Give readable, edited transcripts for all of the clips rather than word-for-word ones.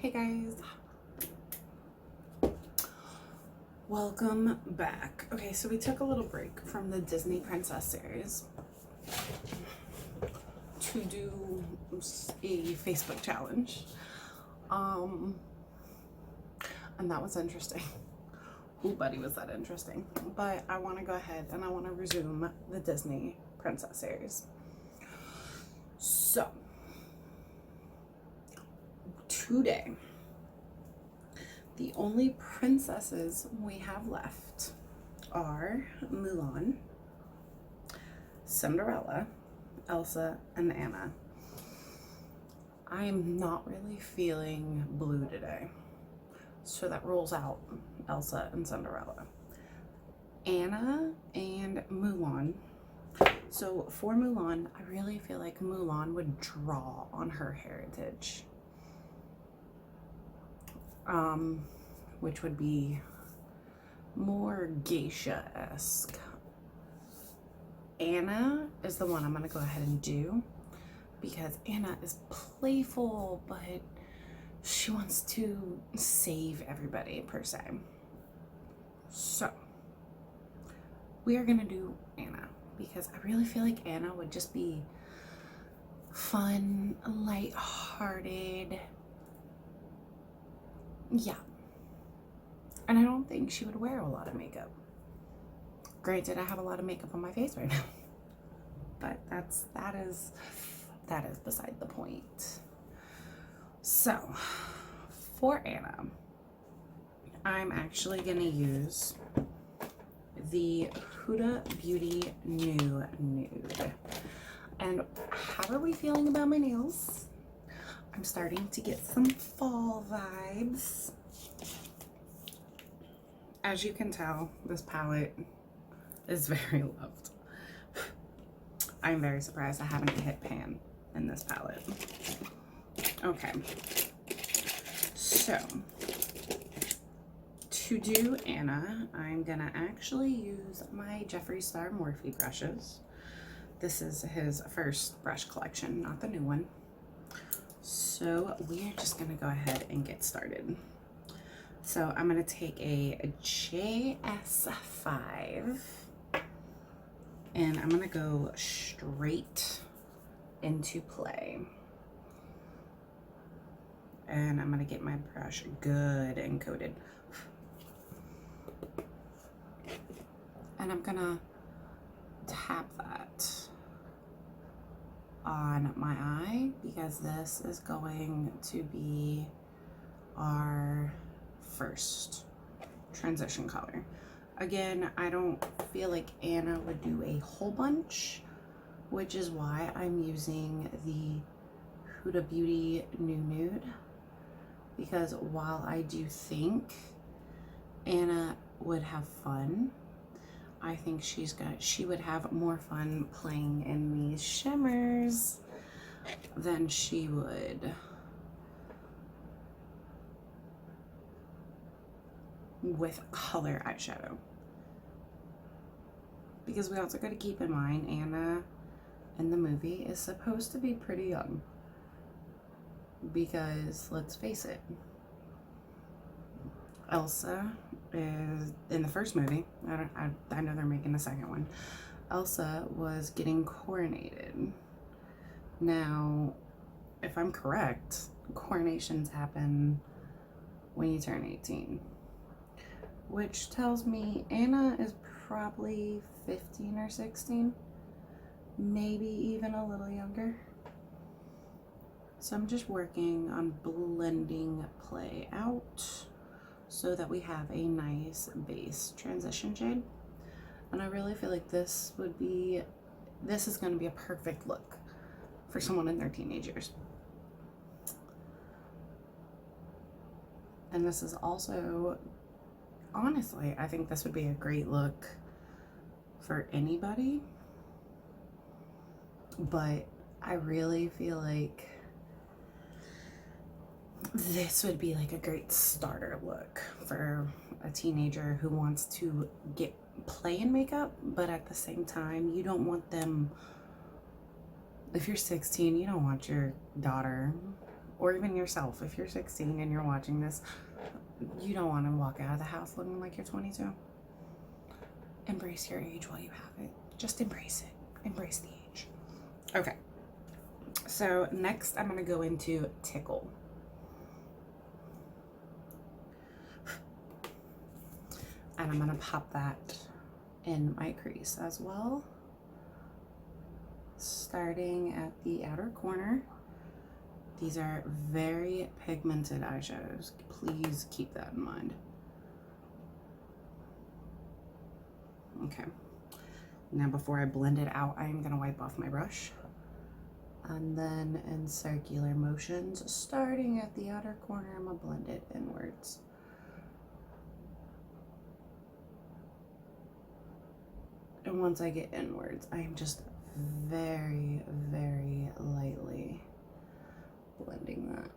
Hey guys, welcome back. Okay, so we took a little break from the Disney Princess series to do a Facebook challenge. And that was interesting. Ooh, buddy, was that interesting. But I want to go ahead and I want to resume the Disney Princess series. So, today, the only princesses we have left are Mulan, Cinderella, Elsa, and Anna. I am not really feeling blue today, so that rules out Elsa and Cinderella. Anna and Mulan. So for Mulan, I really feel like Mulan would draw on her heritage. Which would be more geisha-esque. Anna is the one I'm gonna go ahead and do because Anna is playful, but she wants to save everybody per se. So we are gonna do Anna because I really feel like Anna would just be fun, light-hearted. Yeah. And I don't think she would wear a lot of makeup. Granted, I have a lot of makeup on my face right now. But that is beside the point. So, for Anna, I'm actually gonna use the Huda New Nude. And how are we feeling about my nails? I'm starting to get some fall vibes. As you can tell, this palette is very loved. I'm very surprised I haven't hit pan in this palette. Okay. So, to do Anna, I'm gonna actually use my Jeffree Star Morphe brushes. This is his first brush collection, not the new one. So we are just gonna go ahead and get started. So I'm gonna take a JS5 and I'm gonna go straight into play. And I'm gonna get my brush good and coated. And I'm gonna tap that on my eye because this is going to be our first transition color. Again, I don't feel like Anna would do a whole bunch, which is why I'm using the Huda New Nude, because while I do think Anna would have fun, I think she would have more fun playing in these shimmers than she would with color eyeshadow. Because we also got to keep in mind Anna in the movie is supposed to be pretty young. Because let's face it, Elsa is in the first movie. I know they're making the second one. Elsa was getting coronated. Now, if I'm correct, coronations happen when you turn 18, which tells me Anna is probably 15 or 16, maybe even a little younger. So I'm just working on blending play out so that we have a nice base transition shade. And I really feel like this is going to be a perfect look for someone in their teenage years. And this is also, honestly, I think this would be a great look for anybody. But I really feel like this would be like a great starter look for a teenager who wants to play in makeup, but at the same time, you don't want them, if you're 16, you don't want your daughter or even yourself, if you're 16 and you're watching this, you don't want to walk out of the house looking like you're 22. Embrace your age while you have it. Just embrace it. Embrace the age. Okay. So next I'm going to go into Tickle. And I'm going to pop that in my crease as well. Starting at the outer corner. These are very pigmented eyeshadows. Please keep that in mind. Okay. Now before I blend it out, I'm going to wipe off my brush. And then in circular motions, starting at the outer corner, I'm going to blend it inwards. And once I get inwards, I'm just very, very lightly blending that.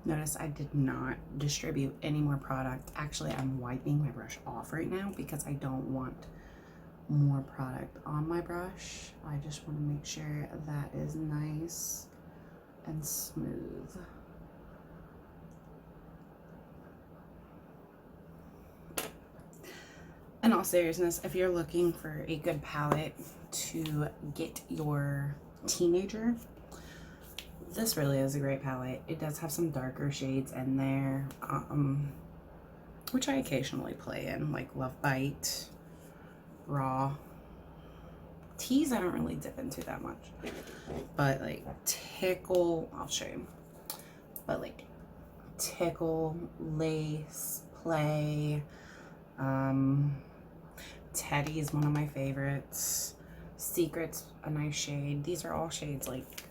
Notice I did not distribute any more product. Actually, I'm wiping my brush off right now because I don't want more product on my brush. I just want to make sure that is nice and smooth. In all seriousness, if you're looking for a good palette to get your teenager, this really is a great palette. It does have some darker shades in there, which I occasionally play in, like Love Bite, Raw. Teas I don't really dip into that much, but like Tickle, I'll show you. But like Tickle, Lace, Play, Teddy is one of my favorites. Secret's a nice shade. These are all shades like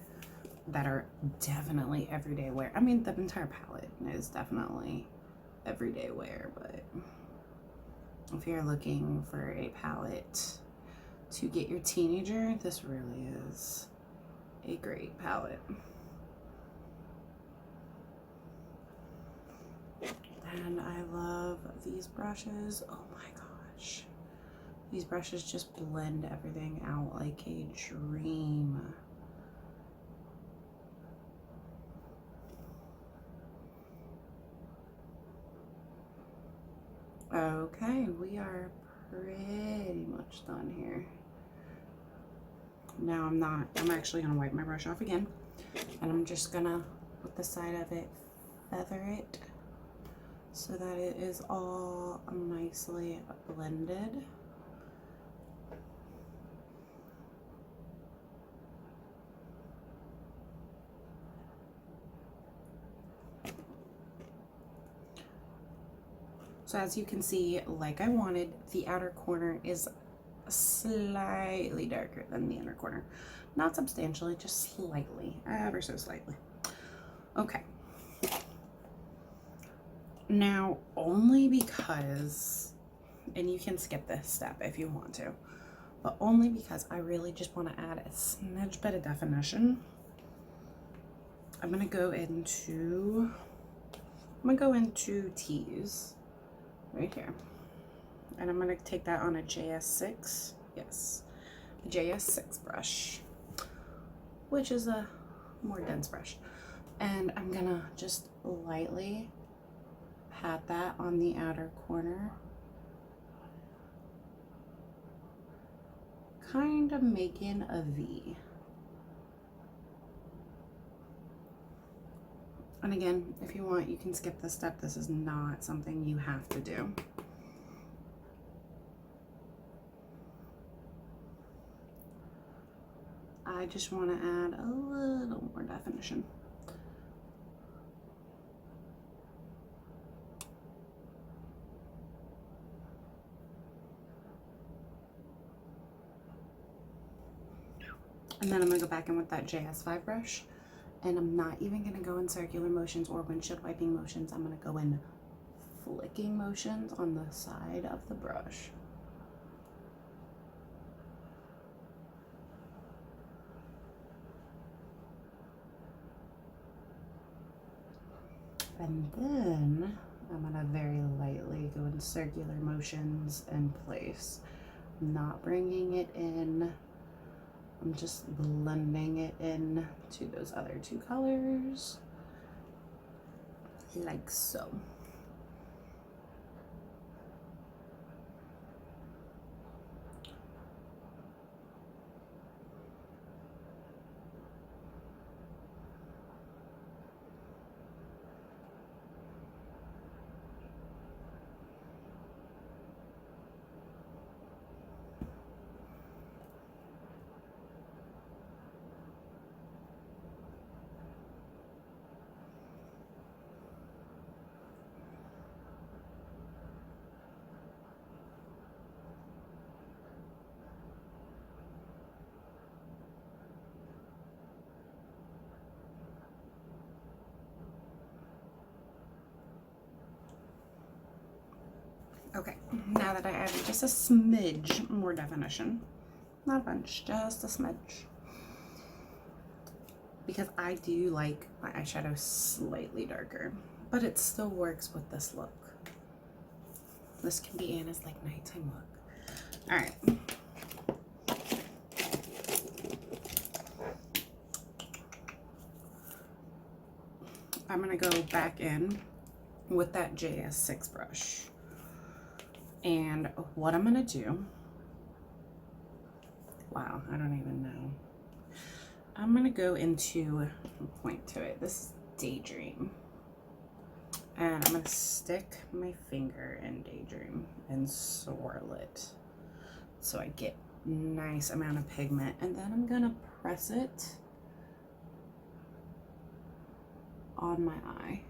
that are definitely everyday wear. I mean, the entire palette is definitely everyday wear, but if you're looking for a palette to get your teenager, this really is a great palette. And I love these brushes. Oh my gosh. These brushes just blend everything out like a dream. Okay, we are pretty much done here. Now I'm actually gonna wipe my brush off again, and I'm just gonna, with the side of it, feather it so that it is all nicely blended. So as you can see, like I wanted, the outer corner is slightly darker than the inner corner. Not substantially, just slightly, ever so slightly. Okay. Now, only because, and you can skip this step if you want to, but only because I really just want to add a smidge bit of definition, I'm gonna go into Tease right here, and I'm gonna take that on a JS6, yes, JS6 brush, which is a more dense brush, and I'm gonna just lightly pat that on the outer corner, kind of making a V. And again, if you want, you can skip this step. This is not something you have to do. I just want to add a little more definition. And then I'm going to go back in with that JS5 brush. And I'm not even going to go in circular motions or windshield wiping motions. I'm going to go in flicking motions on the side of the brush. And then I'm gonna very lightly go in circular motions and place. I'm not bringing it in. I'm just blending it in to those other two colors, like so. Okay, now that I added just a smidge more definition, not a bunch, just a smidge, because I do like my eyeshadow slightly darker, but it still works with this look. This can be Anna's like nighttime look. All right. I'm gonna go back in with that JS6 brush. And what I'm gonna do, wow, I don't even know. I'm gonna go into, point to it, this is Daydream. And I'm gonna stick my finger in Daydream and swirl it so I get nice amount of pigment. And then I'm gonna press it on my eye.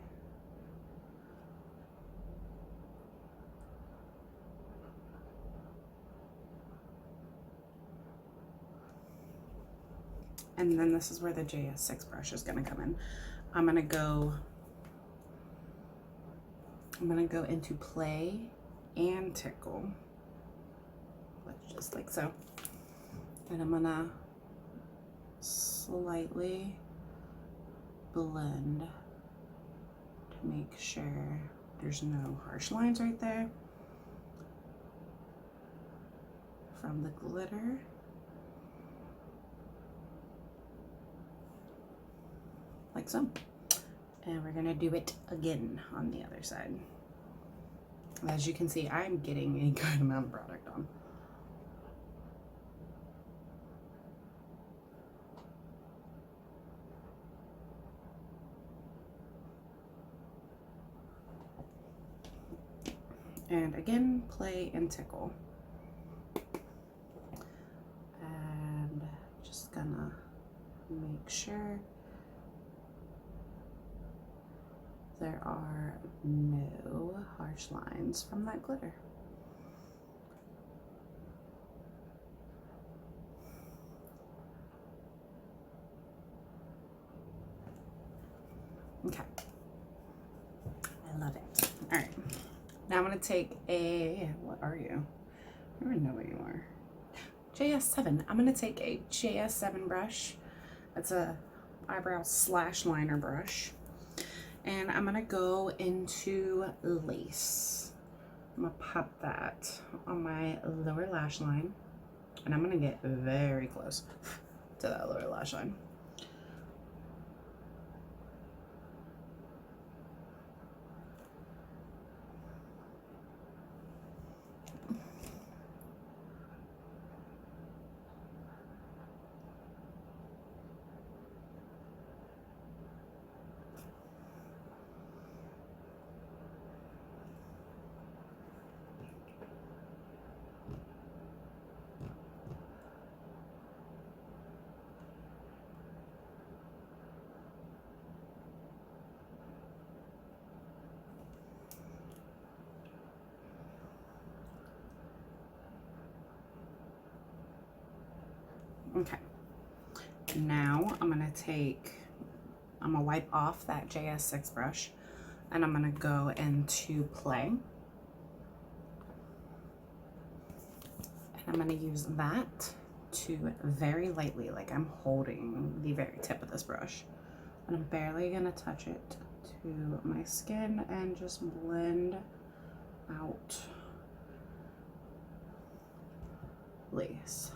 And then this is where the JS6 brush is gonna come in. I'm gonna go into Play and Tickle, just like so. And I'm gonna slightly blend to make sure there's no harsh lines right there from the glitter. Like so. And we're gonna do it again on the other side. As you can see, I'm getting a good amount of product on. And again, Play and Tickle. And just gonna make sure there are no harsh lines from that glitter. Okay, I love it. All right, now I'm gonna take a, what are you? I don't even know what you are. JS7. I'm gonna take a JS7 brush. It's a eyebrow slash liner brush. And I'm gonna go into Lace. I'm gonna pop that on my lower lash line. And I'm gonna get very close to that lower lash line. Okay, now I'm gonna wipe off that JS6 brush and I'm gonna go into Play. And I'm gonna use that to very lightly, like I'm holding the very tip of this brush. And I'm barely gonna touch it to my skin and just blend out lace.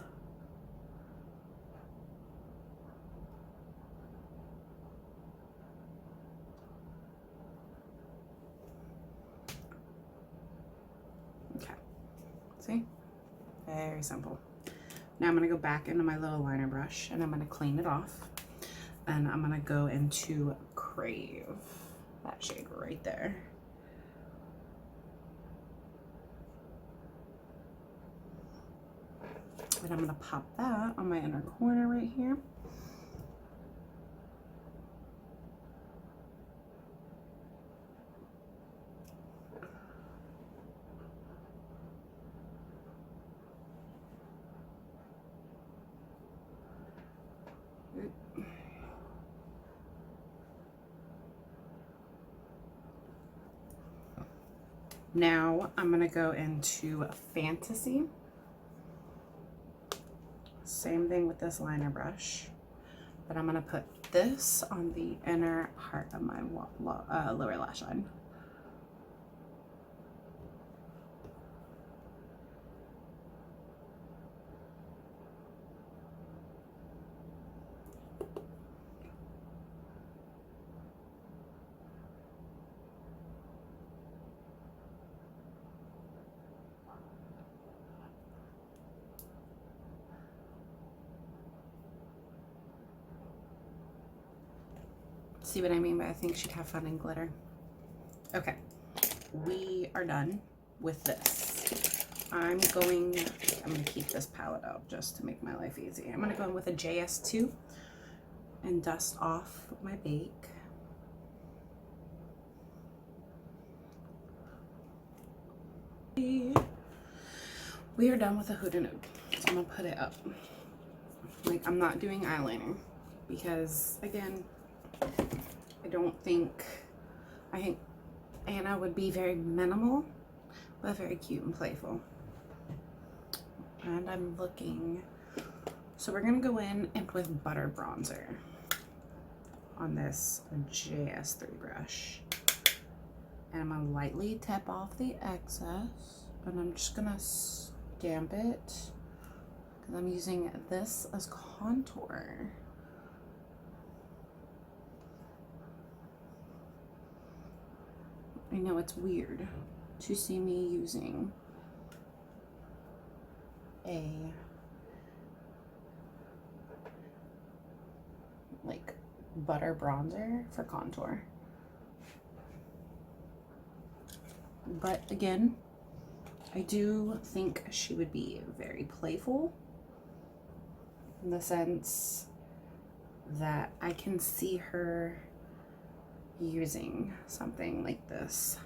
Okay, see? Very simple. Now I'm gonna go back into my little liner brush and I'm gonna clean it off. And I'm gonna go into Crave, that shade right there. And I'm gonna pop that on my inner corner right here. Now I'm gonna go into Fantasy. Same thing with this liner brush, but I'm gonna put this on the inner part of my lower lash line. See what I mean by I think she'd have fun in glitter? Okay, we are done with this. I'm gonna keep this palette out just to make my life easy. I'm gonna go in with a JS2 and dust off my bake. We are done with the Huda Nude, so I'm gonna put it up. Like, I'm not doing eyeliner because, again, I think Anna would be very minimal, but very cute and playful. And I'm looking, so we're gonna go in and with Butter Bronzer on this JS3 brush. And I'm gonna lightly tap off the excess, and I'm just gonna stamp it, because I'm using this as contour. I know it's weird to see me using a like butter bronzer for contour. But again, I do think she would be very playful in the sense that I can see her using something like this.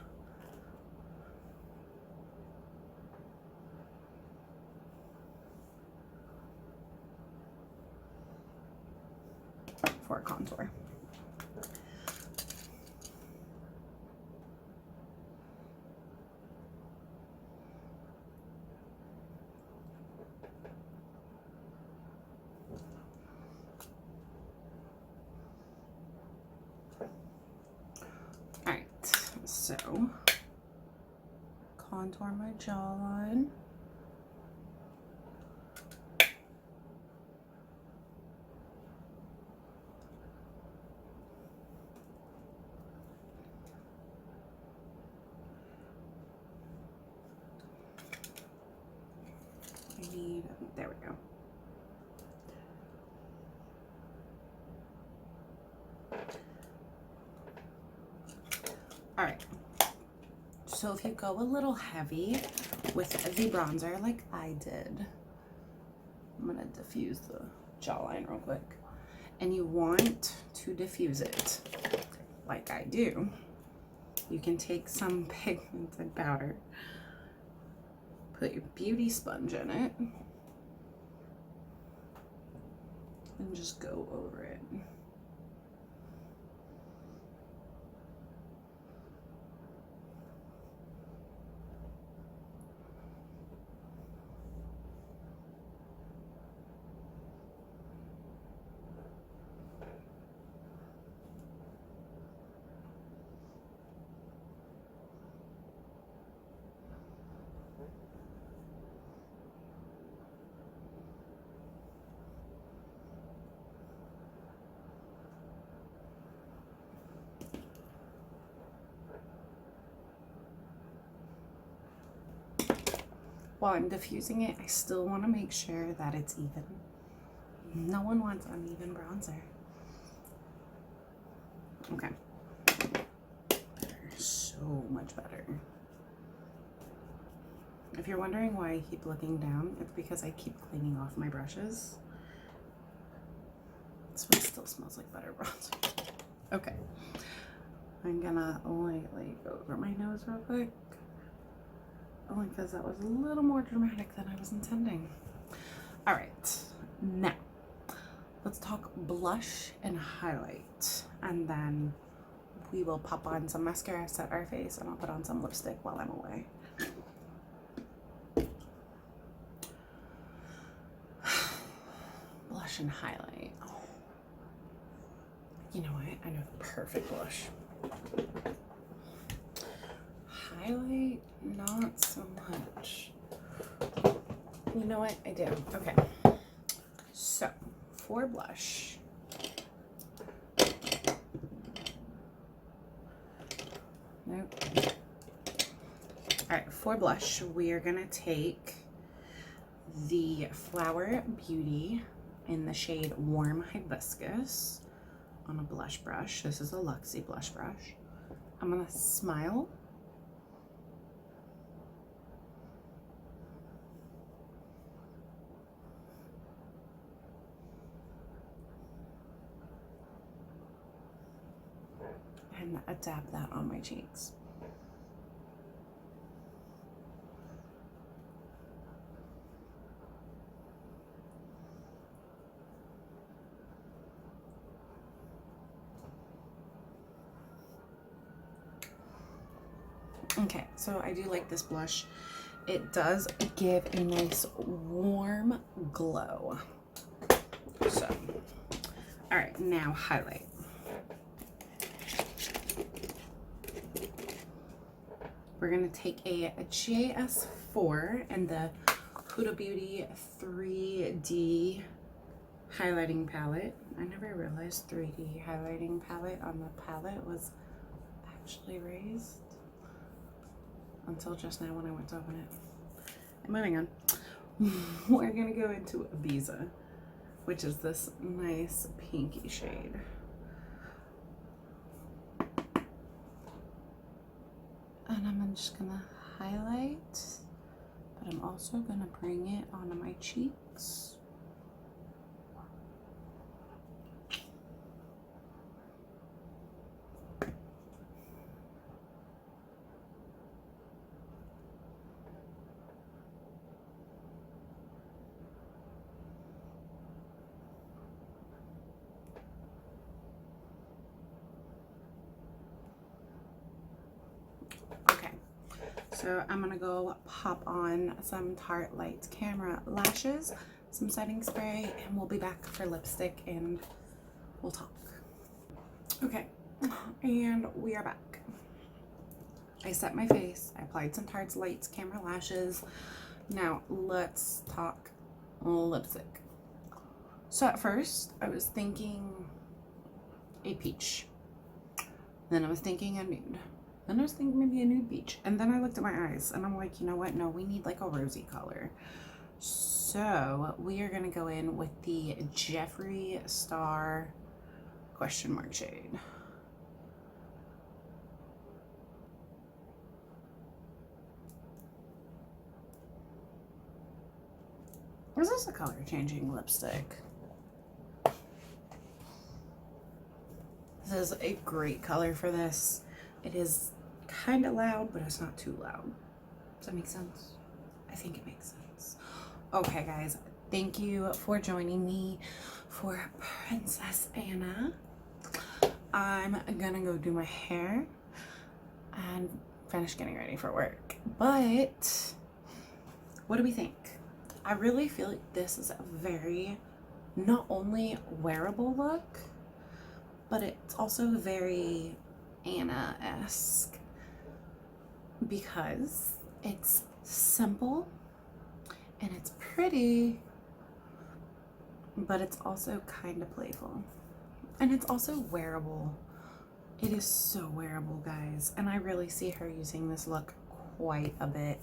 For contour. So, contour my jawline. There we go. All right. So if you go a little heavy with the bronzer like I did, I'm gonna diffuse the jawline real quick, and you want to diffuse it like I do, you can take some pigmented powder, put your beauty sponge in it, and just go over it. while I'm diffusing it, I still want to make sure that it's even. No one wants uneven bronzer. Okay. So much better. If you're wondering why I keep looking down, it's because I keep cleaning off my brushes. This one still smells like butter bronzer. Okay. I'm gonna lightly go over my nose real quick. Only because that was a little more dramatic than I was intending. All right, now let's talk blush and highlight, and then we will pop on some mascara, set our face, and I'll put on some lipstick while I'm away. Blush and highlight. Oh. You know what? I know the perfect blush. Highlight, not so much. You know what? I do. Okay. So, for blush, nope. All right, for blush, we are gonna take the Flower Beauty in the shade Warm Hibiscus on a blush brush. This is a Luxie blush brush. I'm gonna smile. And dab that on my cheeks. Okay, so I do like this blush. It does give a nice warm glow. So, all right, now highlight. We're gonna take a JS4 and the Huda Beauty 3D highlighting palette. I never realized 3D highlighting palette on the palette was actually raised until just now when I went to open it. And moving on, we're gonna go into Ibiza, which is this nice pinky shade. And I'm just gonna highlight, but I'm also gonna bring it onto my cheeks. So I'm gonna go pop on some Tarte Lights Camera lashes, some setting spray, and we'll be back for lipstick and we'll talk. Okay, and we are back. I set my face, I applied some Tarte Lights Camera lashes. Now let's talk lipstick. So at first I was thinking a peach, then I was thinking a nude. Then I was thinking maybe a nude peach. And then I looked at my eyes and I'm like, you know what? No, we need like a rosy color. So we are going to go in with the Jeffree Star question mark shade. Is this a color changing lipstick? This is a great color for this. It is kind of loud, but it's not too loud. Does that make sense? I think it makes sense. Okay, guys, thank you for joining me for Princess Anna. I'm gonna go do my hair and finish getting ready for work. But what do we think? I really feel like this is a very not only wearable look, but it's also very Anna-esque because it's simple and it's pretty, but it's also kind of playful, and it's also wearable. It is so wearable, guys, and I really see her using this look quite a bit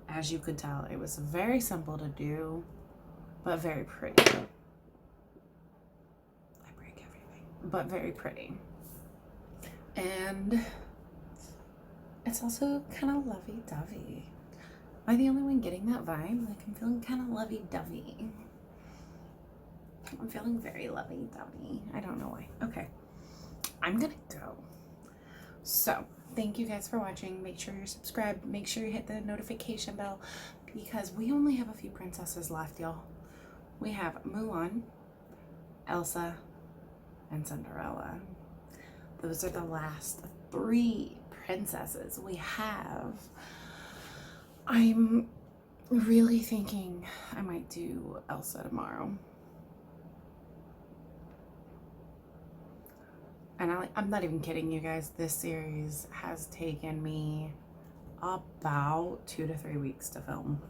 As you could tell, it was very simple to do, but very pretty. I break everything. But very pretty. And it's also kind of lovey-dovey. Am I the only one getting that vibe? Like, I'm feeling kind of lovey-dovey. I'm feeling very lovey-dovey. I don't know why. Okay. I'm gonna go. So, thank you guys for watching. Make sure you're subscribed. Make sure you hit the notification bell because we only have a few princesses left, y'all. We have Mulan, Elsa, and Cinderella. Those are the last 3 princesses we have. I'm really thinking I might do Elsa tomorrow. And I'm not even kidding you guys. This series has taken me about 2 to 3 weeks to film.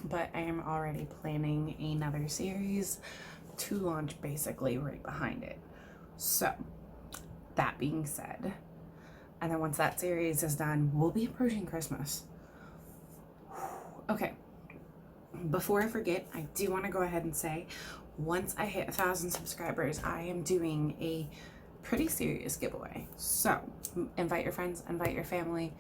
But I am already planning another series to launch basically right behind it. So, that being said, and then once that series is done, we'll be approaching Christmas. Okay. Before I forget, I do want to go ahead and say, once I hit 1,000 subscribers, I am doing a pretty serious giveaway. So, invite your friends, invite your family,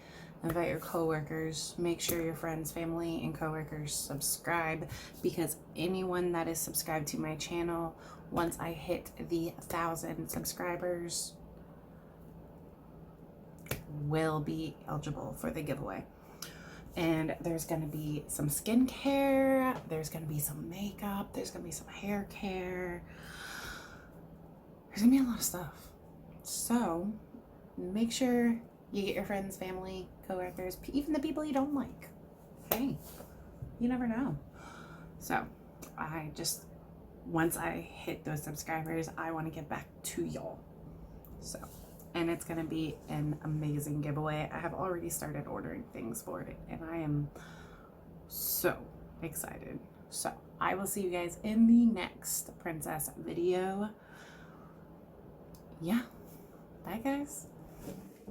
invite your coworkers. Make sure your friends, family, and coworkers subscribe, because anyone that is subscribed to my channel, once I hit the 1,000 subscribers, will be eligible for the giveaway. And there's going to be some skincare, there's going to be some makeup, there's going to be some hair care. There's going to be a lot of stuff. So make sure you get your friends, family, coworkers, even the people you don't like. Hey, you never know. So once I hit those subscribers, I want to get back to y'all. So, and it's going to be an amazing giveaway. I have already started ordering things for it, and I am so excited. So, I will see you guys in the next princess video. Yeah. Bye, guys.